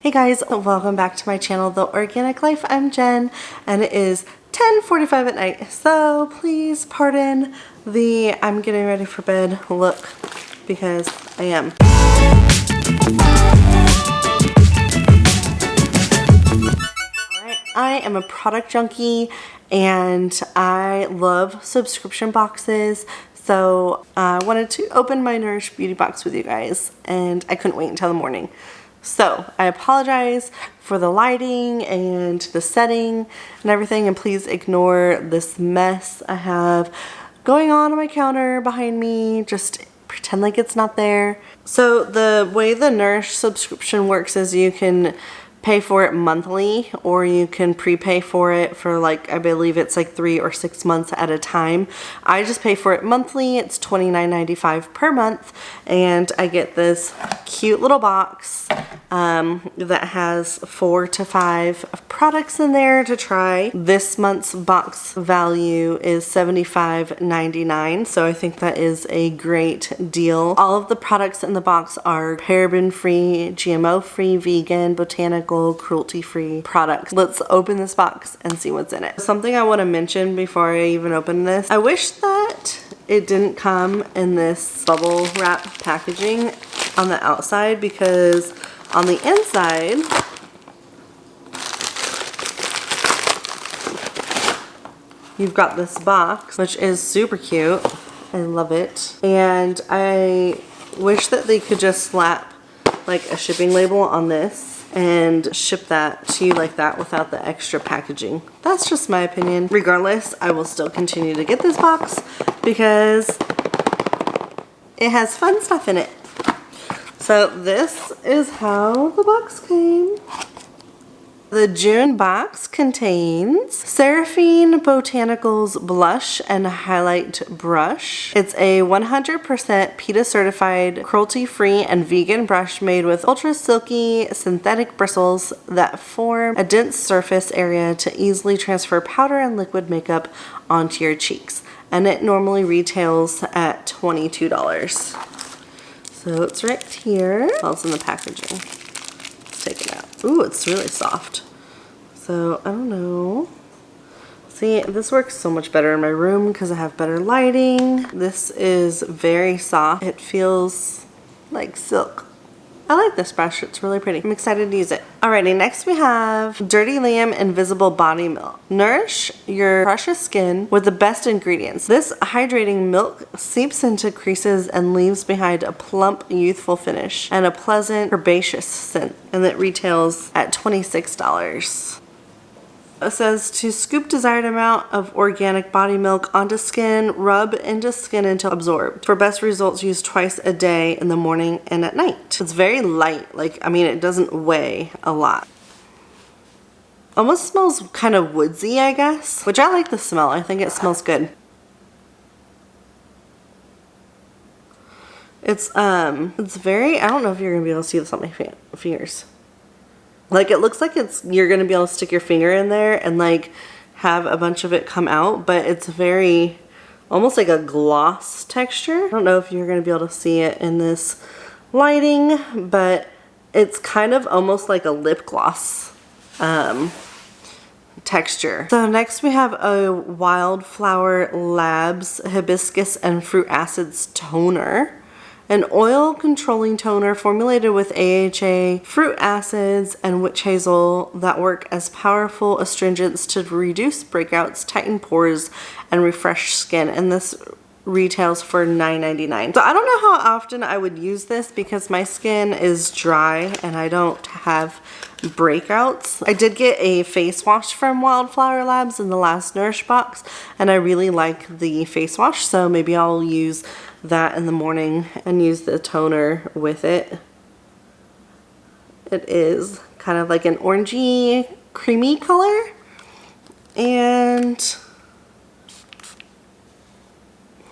Hey guys, welcome back to my channel, The Organic Life. I'm Jen, and it is 10:45 at night, so please pardon the I'm getting ready for bed look, because I am. Alright, I am a product junkie, and I love subscription boxes, so I wanted to open my Nourish beauty box with you guys, and I couldn't wait until the morning. So I apologize for the lighting and the setting and everything, and please ignore this mess I have going on my counter behind me. Just pretend like it's not there. So the way the Nourish subscription works is you can pay for it monthly, or you can prepay for it for, like, I believe it's like 3 or 6 months at a time. I just pay for it monthly. It's $29.95 per month, and I get this cute little box that has 4 to 5 products in there to try. This month's box value is $75.99, so I think that is a great deal. All of the products in the box are paraben-free, GMO-free, vegan, botanical, cruelty-free products. Let's open this box and see what's in it. Something I want to mention before I even open this, I wish that it didn't come in this bubble wrap packaging on the outside, because on the inside you've got this box, which is super cute. I love it. And I wish that they could just slap like a shipping label on this and ship that to you like that without the extra packaging. That's just my opinion. Regardless, I will still continue to get this box because it has fun stuff in it. So this is how the box came. The June box contains Seraphine Botanicals Blush and Highlight Brush. It's a 100% PETA certified, cruelty-free, and vegan brush made with ultra silky synthetic bristles that form a dense surface area to easily transfer powder and liquid makeup onto your cheeks. And it normally retails at $22. So it's right here. Well, it's in the packaging. Take it out. Ooh, it's really soft. So, I don't know. See, this works so much better in my room because I have better lighting. This is very soft. It feels like silk. I like this brush. It's really pretty. I'm excited to use it. Alrighty, next we have Dirty Lamb Invisible Body Milk. Nourish your precious skin with the best ingredients. This hydrating milk seeps into creases and leaves behind a plump, youthful finish and a pleasant, herbaceous scent. And it retails at $26. It says to scoop desired amount of organic body milk onto skin, rub into skin until absorbed. For best results, use twice a day in the morning and at night. It's very light, like, I mean, it doesn't weigh a lot. Almost smells kind of woodsy, I guess, which I like the smell. I think it smells good. It's very, I don't know if you're gonna be able to see this on my fingers. Like, it looks like you're gonna be able to stick your finger in there and like have a bunch of it come out, but it's very, almost like a gloss texture. I don't know if you're gonna be able to see it in this lighting, but it's kind of almost like a lip gloss texture. So next we have a Wildflower Labs Hibiscus and Fruit Acids Toner. An oil controlling toner formulated with AHA, fruit acids, and witch hazel that work as powerful astringents to reduce breakouts, tighten pores, and refresh skin. And this retails for $9.99. So I don't know how often I would use this because my skin is dry and I don't have breakouts. I did get a face wash from Wildflower Labs in the last Nourish box, and I really like the face wash, so maybe I'll use that in the morning and use the toner with it. It is kind of like an orangey, creamy color, and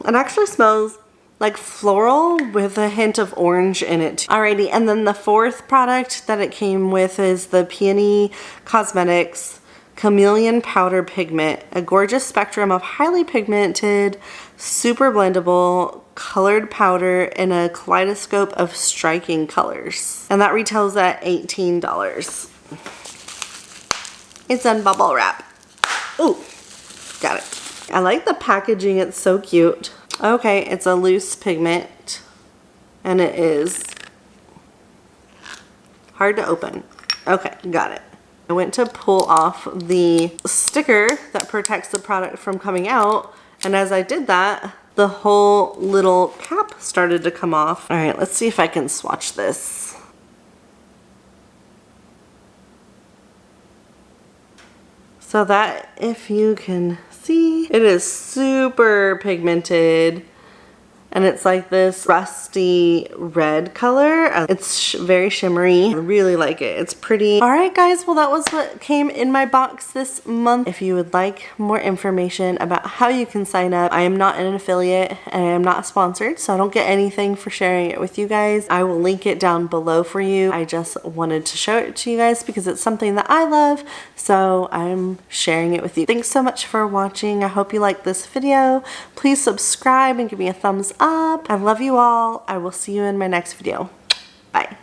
it actually smells like floral with a hint of orange in it. Alrighty, and then the fourth product that it came with is the Peony Cosmetics Chameleon Powder Pigment, a gorgeous spectrum of highly pigmented, super blendable, colored powder in a kaleidoscope of striking colors. And that retails at $18. It's in bubble wrap. Ooh, got it. I like the packaging, it's so cute. Okay, it's a loose pigment, and it is hard to open. Okay, got it. I went to pull off the sticker that protects the product from coming out, and as I did that, the whole little cap started to come off. All right, let's see if I can swatch this. So that, if you can see, it is super pigmented. And it's like this rusty red color. It's very shimmery. I really like it. It's pretty. All right, guys. Well, that was what came in my box this month. If you would like more information about how you can sign up, I am not an affiliate and I am not sponsored, so I don't get anything for sharing it with you guys. I will link it down below for you. I just wanted to show it to you guys because it's something that I love, so I'm sharing it with you. Thanks so much for watching. I hope you liked this video. Please subscribe and give me a thumbs up. I love you all. I will see you in my next video. Bye.